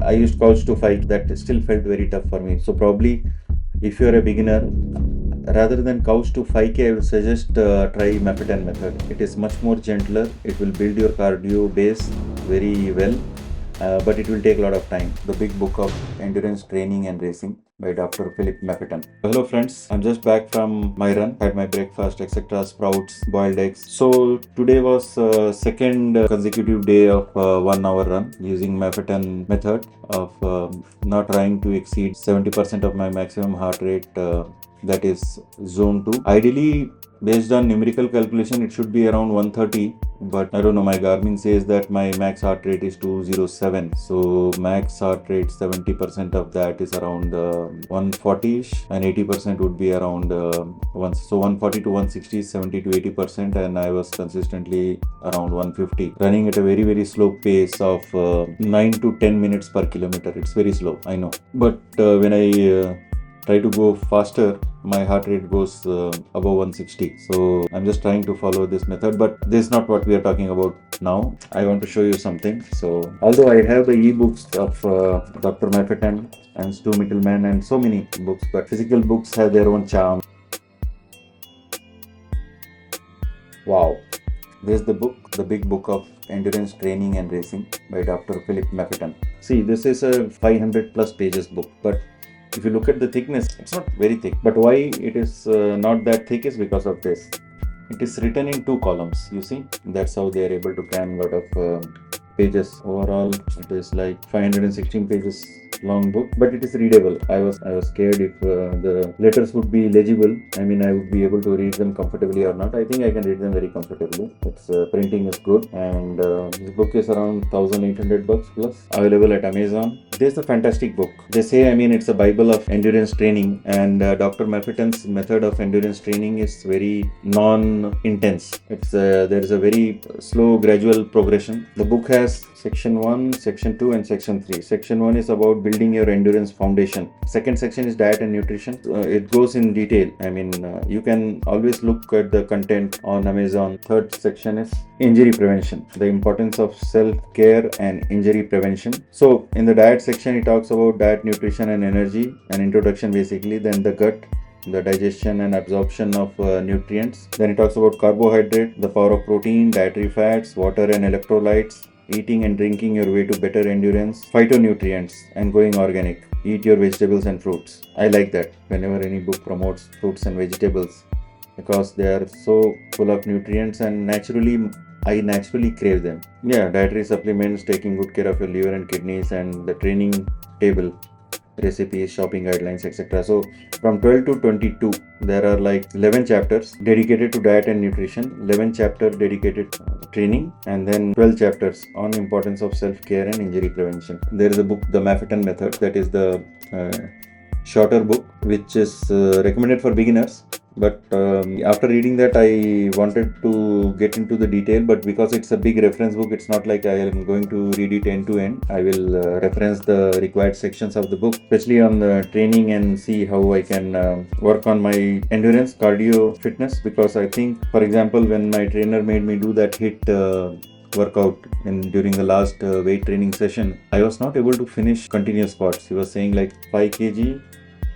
I used couch to 5. That still felt very tough for me. So probably if you're a beginner, rather than couch to 5K, I would suggest try Maffeton method. It is much more gentler. It will build your cardio base very well, but it will take a lot of time. The Big Book of Endurance Training and Racing by Dr. Philip Maffeton. Hello friends, I'm just back from my run, had my breakfast, etc., sprouts, boiled eggs. So today was second consecutive day of 1 hour run using Maffeton method of not trying to exceed 70% of my maximum heart rate, that is zone 2. Ideally, based on numerical calculation, it should be around 130, but I don't know, my Garmin says that my max heart rate is 207. So max heart rate, 70% of that is around 140ish, and 80% would be around so 140 to 160 is 70 to 80%, and I was consistently around 150, running at a very, very slow pace of 9 to 10 minutes per kilometer. It's very slow, I know, but when I try to go faster, my heart rate goes above 160. So I'm just trying to follow this method, but this is not what we are talking about now. I want to show you something. So although I have the ebooks of Dr. Maffeton and Stu Mittelman and so many books, but physical books have their own charm. Wow. This is the book, The Big Book of Endurance Training and Racing by Dr. Philip Maffeton. See, this is a 500 plus pages book, but if you look at the thickness, it's not very thick. But why it is not that thick is because of this. It is written in 2 columns, you see. That's how they are able to cram a lot of pages. Overall, it is like 516 pages long book, but it is readable. I was scared if the letters would be legible. I mean, I would be able to read them comfortably or not. I think I can read them very comfortably. Its printing is good, and this book is around $1,800 plus, available at Amazon. This is a fantastic book. They say, I mean, it's a Bible of endurance training, and Dr. Maffeton's method of endurance training is very non-intense. It's there is a very slow, gradual progression. The book has section 1, section 2, and section 3. Section 1 is about building your endurance foundation. Second section is diet and nutrition. It goes in detail. I mean, you can always look at the content on Amazon. Third section is injury prevention, the importance of self-care and injury prevention. So in the diet section, it talks about diet, nutrition, and energy, an introduction basically. Then the gut, the digestion and absorption of nutrients. Then it talks about carbohydrate, the power of protein, dietary fats, water and electrolytes, eating and drinking your way to better endurance, phytonutrients, and going organic. Eat your vegetables and fruits. I like that whenever any book promotes fruits and vegetables, because they are so full of nutrients, and I naturally crave them. Yeah, dietary supplements, taking good care of your liver and kidneys, and the training table, recipes, shopping guidelines, etc. So from 12 to 22, there are like 11 chapters dedicated to diet and nutrition, 11 chapters dedicated to training, and then 12 chapters on importance of self-care and injury prevention. There is a book, The Maffeton Method, that is the shorter book, which is recommended for beginners. But after reading that, I wanted to get into the detail, but because it's a big reference book, it's not like I am going to read it end to end. I will reference the required sections of the book, especially on the training, and see how I can work on my endurance, cardio, fitness. Because I think, for example, when my trainer made me do that HIIT workout during the last weight training session, I was not able to finish continuous squats. He was saying like 5 kg,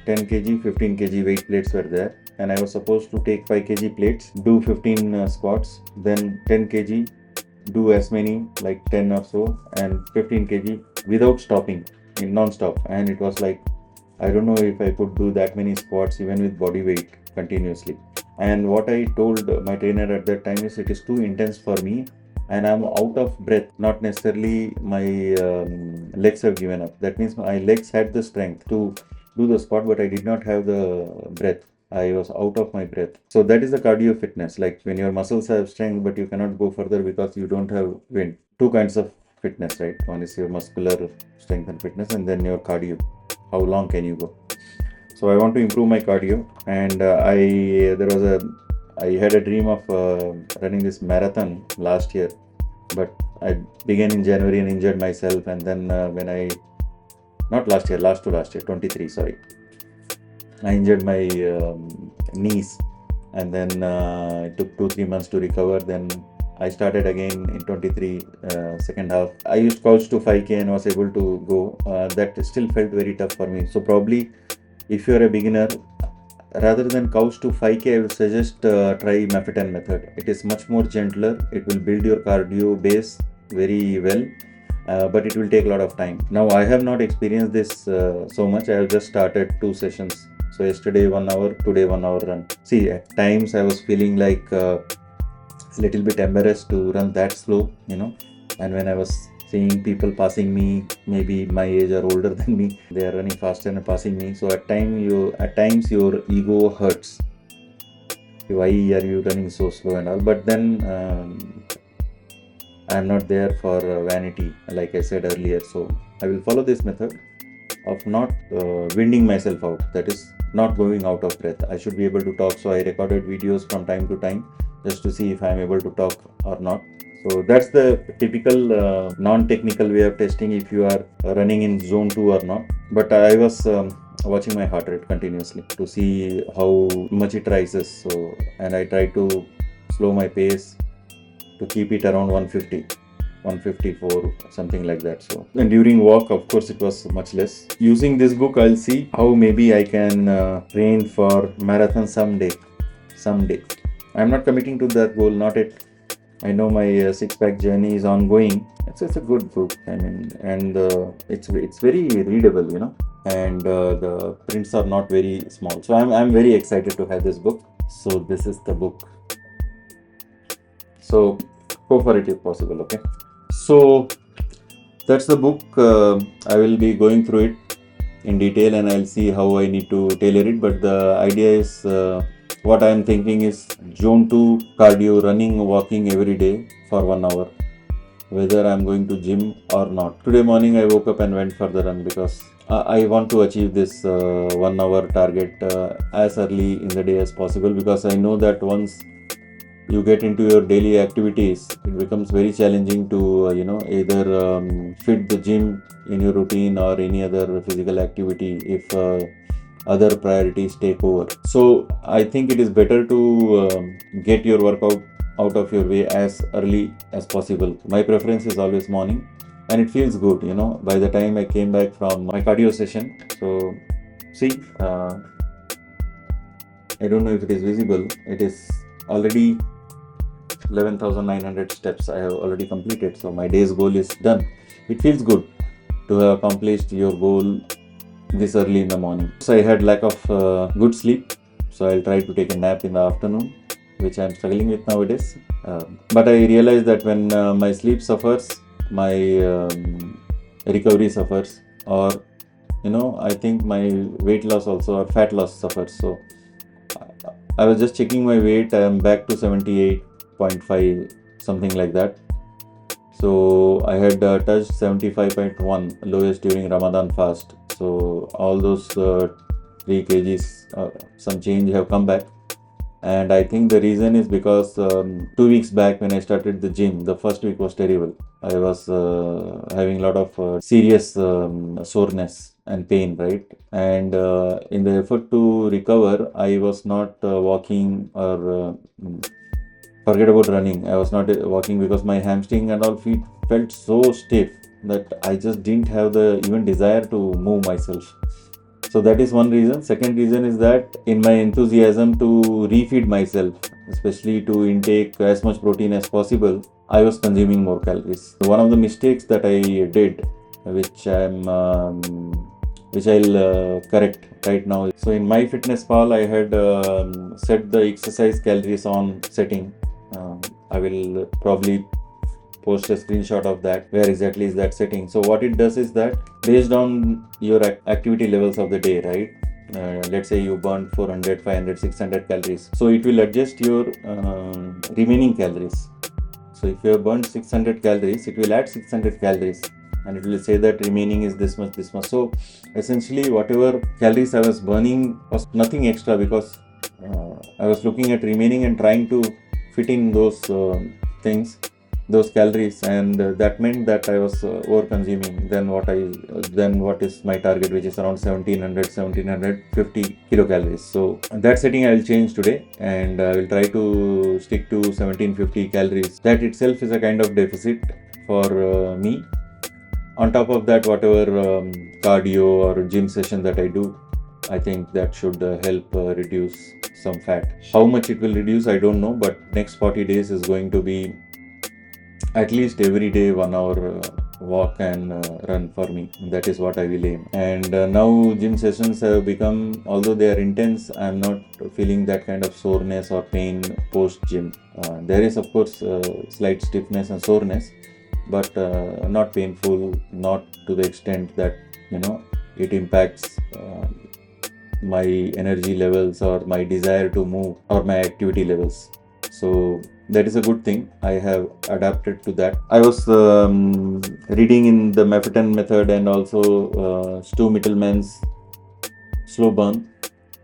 10 kg, 15 kg weight plates were there, and I was supposed to take 5 kg plates, do 15 squats, then 10 kg, do as many, like 10 or so, and 15 kg without stopping, non-stop. And it was like, I don't know if I could do that many squats even with body weight continuously. And what I told my trainer at that time is, it is too intense for me, and I'm out of breath. Not necessarily my legs have given up. That means my legs had the strength to do the squat, but I did not have the breath. I was out of my breath. So that is the cardio fitness, like when your muscles have strength, but you cannot go further because you don't have wind. 2 kinds of fitness, right? One is your muscular strength and fitness, and then your cardio. How long can you go? So I want to improve my cardio, and I had a dream of running this marathon last year, but I began in January and injured myself, and then last year, 23, sorry. I injured my knees, and then it took 2-3 months to recover. Then I started again in 23 second half. I used couch to 5K and was able to go. That still felt very tough for me. So probably if you're a beginner, rather than couch to 5K, I would suggest try Maffeton method. It is much more gentler. It will build your cardio base very well, but it will take a lot of time. Now I have not experienced this so much. I have just started 2 sessions. So yesterday 1 hour, today 1 hour run. See, at times I was feeling like a little bit embarrassed to run that slow, and when I was seeing people passing me, maybe my age or older than me, they are running faster and passing me. So at times your ego hurts. Why are you running so slow and all? But then I am not there for vanity, like I said earlier. So I will follow this method of not winding myself out. That is, not going out of breath. I should be able to talk. So I recorded videos from time to time just to see if I am able to talk or not. So that's the typical non-technical way of testing if you are running in zone 2 or not. But I was watching my heart rate continuously to see how much it rises. So, and I try to slow my pace to keep it around 150. 154, something like that. So, and during walk, of course, it was much less. Using this book, I'll see how maybe I can train for marathon someday. I'm not committing to that goal, not yet. I know my six-pack journey is ongoing. It's a good book. I mean, and it's very readable, and the prints are not very small. So I'm very excited to have this book. So this is the book. So go for it if possible. Okay. So that's the book. I will be going through it in detail and I'll see how I need to tailor it. But the idea is what I am thinking is zone 2 cardio, running, walking every day for 1 hour, whether I'm going to gym or not. Today morning I woke up and went for the run because I want to achieve this 1 hour target as early in the day as possible, because I know that once you get into your daily activities, it becomes very challenging to either fit the gym in your routine or any other physical activity if other priorities take over. So I think it is better to get your workout out of your way as early as possible. My preference is always morning, and it feels good, by the time I came back from my cardio session. So see, I don't know if it is visible. It is already 11,900 steps I have already completed. So my day's goal is done. It feels good to have accomplished your goal this early in the morning. So I had lack of good sleep. So I'll try to take a nap in the afternoon, which I'm struggling with nowadays. But I realize that when my sleep suffers, my recovery suffers, or I think my weight loss also, or fat loss suffers. So I was just checking my weight. I am back to 78.5, something like that. So I had touched 75.1, lowest during Ramadan fast. So all those 3 kgs, some change have come back. And I think the reason is because 2 weeks back when I started the gym, the first week was terrible. I was having a lot of serious soreness and pain, right? And in the effort to recover, I was not walking, or forget about running. I was not walking because my hamstring and all feet felt so stiff that I just didn't have the even desire to move myself. So that is one reason. Second reason is that in my enthusiasm to refeed myself, especially to intake as much protein as possible, I was consuming more calories. One of the mistakes that I did, which I'll correct right now. So in my fitness pal, I had set the exercise calories on setting. I will probably post a screenshot of that, where exactly is that setting. So what it does is that based on your activity levels of the day, right? Let's say you burned 400, 500, 600 calories. So it will adjust your remaining calories. So if you have burned 600 calories, it will add 600 calories. And it will say that remaining is this much, this much. So essentially whatever calories I was burning was nothing extra, because I was looking at remaining and trying to fit in those things. those calories, and that meant that I was over consuming than what is my target, which is around 1750 kilocalories. So that setting I will change today, and I will try to stick to 1750 calories. That itself is a kind of deficit for me. On top of that, whatever cardio or gym session that I do, I think that should help reduce some fat. How much it will reduce, I don't know, but next 40 days is going to be at least every day 1 hour walk and run for me. That is what I will aim. And now gym sessions have become, although they are intense, I'm not feeling that kind of soreness or pain post gym. There is of course slight stiffness and soreness, but not painful, not to the extent that it impacts my energy levels or my desire to move or my activity levels. So that is a good thing. I have adapted to that. I was reading in the Maffeton method and also Stu Mittelman's slow burn.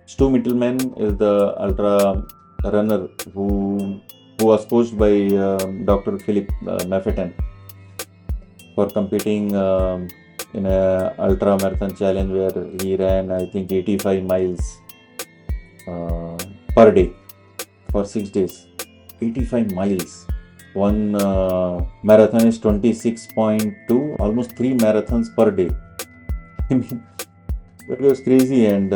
Stu Mittelman is the ultra runner who was coached by Dr. Philip Maffeton for competing in a ultra marathon challenge where he ran, I think, 85 miles per day for 6 days. 85 miles. One marathon is 26.2, almost 3 marathons per day. I mean, that was crazy, and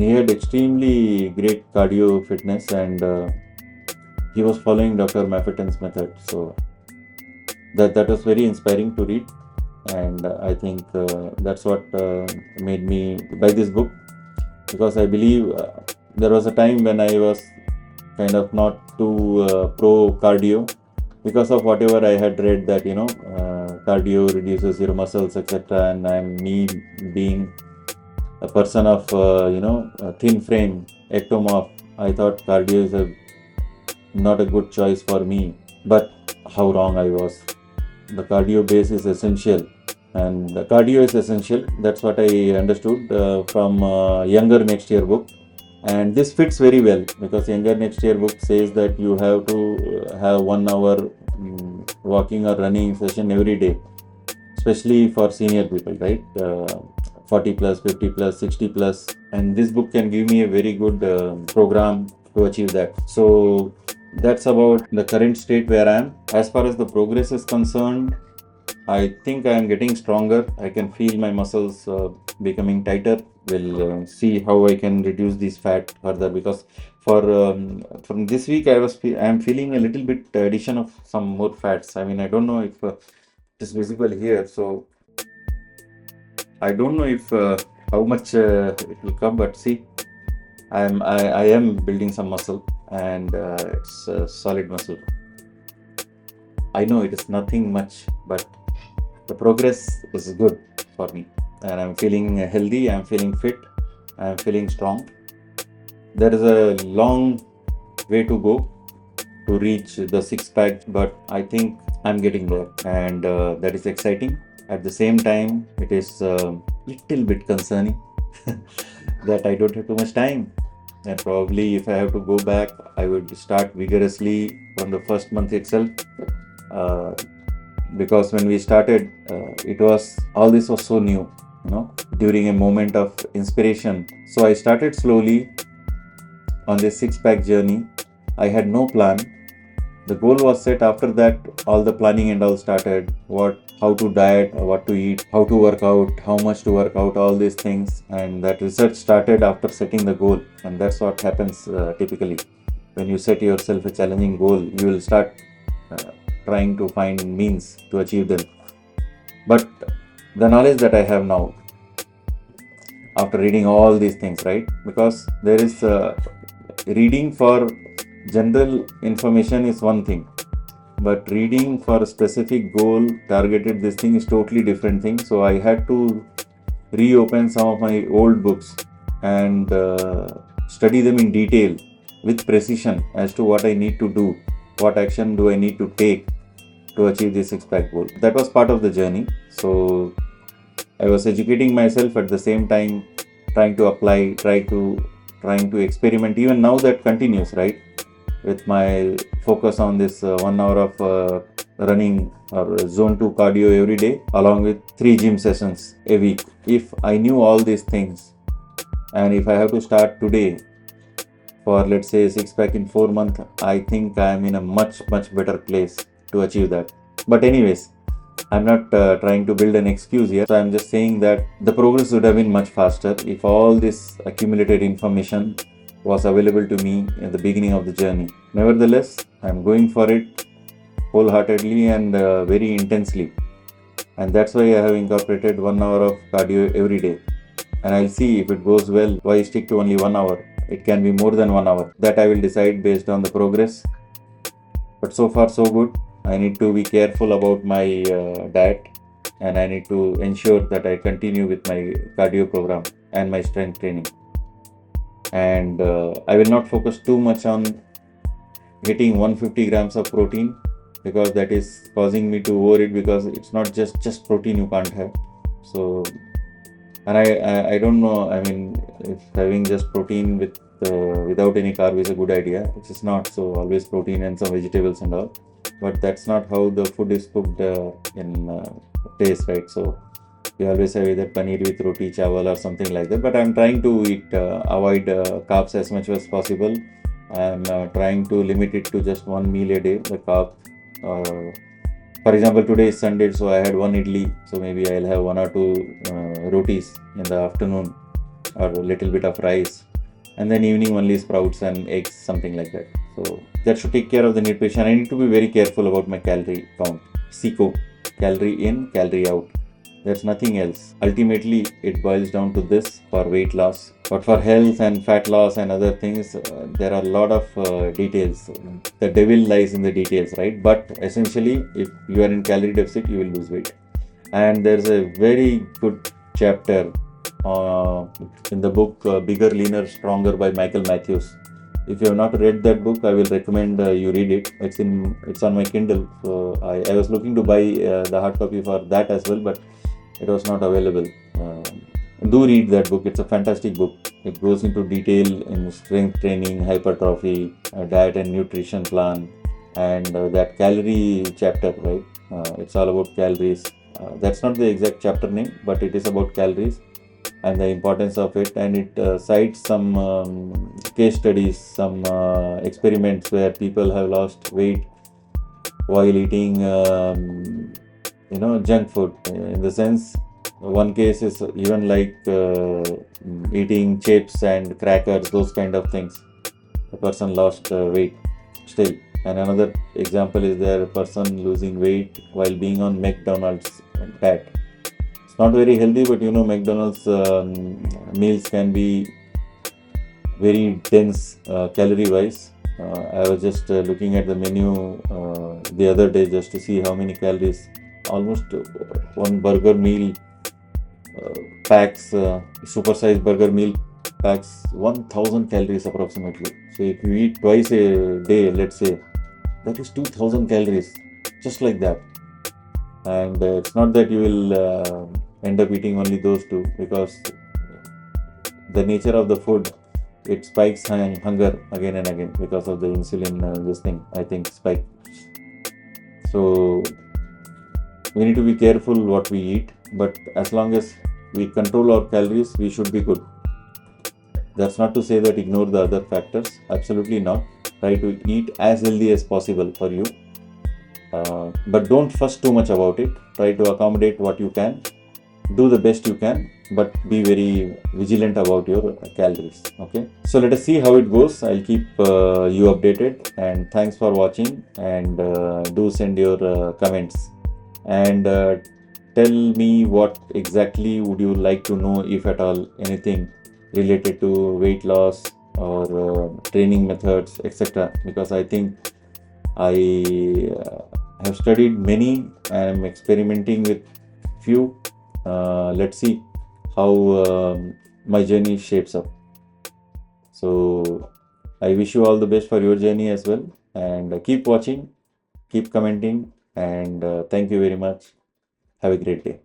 he had extremely great cardio fitness, and he was following Dr. Maffeton's method. So that was very inspiring to read, and I think that's what made me buy this book, because I believe there was a time when I was kind of not too pro cardio because of whatever I had read that cardio reduces your muscles, etc. And me being a person of a thin frame, ectomorph, I thought cardio is not a good choice for me. But how wrong I was. The cardio base is essential, and the cardio is essential. That's what I understood from Younger Next Year book. And this fits very well, because Younger Next Year book says that you have to have 1 hour walking or running session every day, especially for senior people, right? 40 plus, 50 plus, 60 plus. And this book can give me a very good program to achieve that. So that's about the current state where I am. As far as the progress is concerned, I think I am getting stronger. I can feel my muscles becoming tighter. We'll see how I can reduce this fat further, because from this week I am feeling a little bit addition of some more fats. I mean, I don't know if it is visible here, so I don't know if how much it will come, but see, I am building some muscle, and it's solid muscle. I know it is nothing much, but the progress is good for me, and I'm feeling healthy, I'm feeling fit, I'm feeling strong. There is a long way to go to reach the 6-pack, but I think I'm getting there, and that is exciting. At the same time, it is a little bit concerning that I don't have too much time, and probably if I have to go back, I would start vigorously from the first month itself. Because when we started, all this was so new, during a moment of inspiration. So I started slowly on this 6-pack journey. I had no plan. The goal was set. After that, all the planning and all started. How to diet, what to eat, how to work out, how much to work out, all these things. And that research started after setting the goal. And that's what happens typically. When you set yourself a challenging goal, you will start trying to find means to achieve them. But the knowledge that I have now, after reading all these things, right? Because there is reading for general information is one thing, but reading for a specific goal, targeted this thing, is totally different thing. So I had to reopen some of my old books and study them in detail with precision as to what I need to do, what action do I need to take to achieve this 6-pack goal. That was part of the journey. So I was educating myself, at the same time trying to apply, trying to experiment. Even now that continues, right? with my focus on this 1 hour of running or zone 2 cardio every day, along with 3 gym sessions a week. If I knew all these things, and if I have to start today for, let's say, 6 pack in 4 months, I think I am in a much better place to achieve that. But anyways, I'm not trying to build an excuse here. So I'm just saying that the progress would have been much faster if all this accumulated information was available to me at the beginning of the journey. Nevertheless, I'm going for it wholeheartedly and very intensely. And that's why I have incorporated 1 hour of cardio every day. And I'll see if it goes well, why stick to only 1 hour. It can be more than 1 hour. That I will decide based on the progress. But so far so good. I need to be careful about my diet, and I need to ensure that I continue with my cardio program and my strength training. And I will not focus too much on hitting 150 grams of protein, because that is causing me to overeat, because it's not just protein you can't have. So, and I don't know, I mean, if having just protein without any carb is a good idea, which is not. So always protein and some vegetables and all, but that's not how the food is cooked in taste, right? So we always have either paneer with roti, chawal or something like that, but I'm trying to avoid carbs as much as possible. I'm trying to limit it to just one meal a day, the carb. For example, today is Sunday, so I had one idli, so maybe I'll have 1 or 2 rotis in the afternoon, or a little bit of rice, and then evening only sprouts and eggs, something like that. So that should take care of the nutrition. I need to be very careful about my calorie count. SICO, calorie in, calorie out. There's nothing else. Ultimately, it boils down to this for weight loss. But for health and fat loss and other things, there are a lot of details. The devil lies in the details, right? But essentially, if you are in calorie deficit, you will lose weight. And there's a very good chapter in the book Bigger, Leaner, Stronger by Michael Matthews. If you have not read that book, I will recommend you read it. It's on my Kindle. So I was looking to buy the hard copy for that as well, but it was not available. Do read that book. It's a fantastic book. It goes into detail in strength training, hypertrophy, diet and nutrition plan, and that calorie chapter, right? It's all about calories. That's not the exact chapter name, but it is about calories and the importance of it. And it cites some case studies, some experiments where people have lost weight while eating junk food. In the sense, one case is even like eating chips and crackers, those kind of things. The person lost weight still. And another example is there, a person losing weight while being on McDonald's diet. It's not very healthy, but McDonald's meals can be very dense calorie wise. I was just looking at the menu the other day just to see how many calories. Almost one burger meal packs, supersized burger meal packs 1000 calories approximately. So if you eat twice a day, let's say, that is 2000 calories, just like that. And it's not that you will end up eating only those two, because the nature of the food, it spikes hunger again and again because of the insulin, this thing, I think, spike. So we need to be careful what we eat, but as long as we control our calories, we should be good. That's not to say that ignore the other factors. Absolutely not. Try to eat as healthy as possible for you. But don't fuss too much about it. Try to accommodate what you can. Do the best you can, but be very vigilant about your calories. Okay. So let us see how it goes. I'll keep you updated. And thanks for watching. And do send your comments. And tell me what exactly would you like to know, if at all, anything related to weight loss or training methods, etc. Because I think I have studied many and I'm experimenting with few. Let's see how my journey shapes up. So I wish you all the best for your journey as well, and keep watching, keep commenting, and thank you very much. Have a great day.